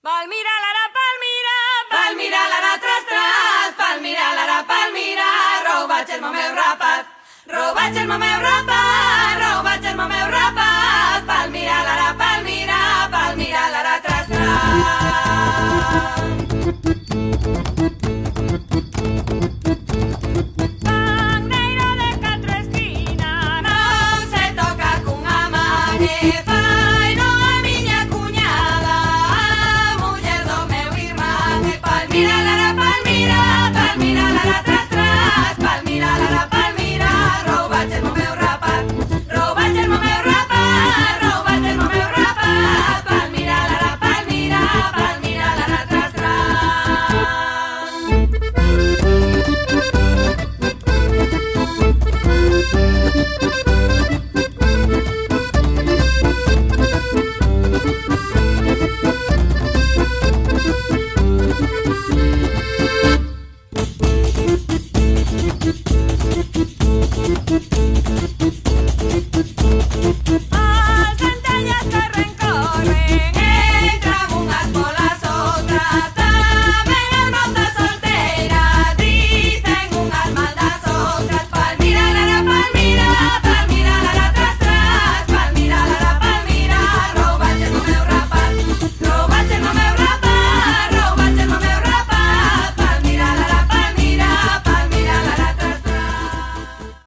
Palmira, lara, Palmira, Palmira, lara, tras, tras, Palmira, lara, Palmira, robaig el meu rapat, robaig el meu rapat, robaig el meu rapat, Palmira, lara, Palmira, Palmira, lara, tras, tras. Pandeiro de catro esquinas, Non se toca cunha mane, fai non a miña cuñada, a muller do meu irmán. E Palmira, lara, Palmira, Palmira, lara, tras, tras, Palmira, lara, Palmira, robaig el meu rapat, robaig el meu rapat, robaig el meu rapat, Palmira, lara, Palmira, Palmira, lara, tras, tras.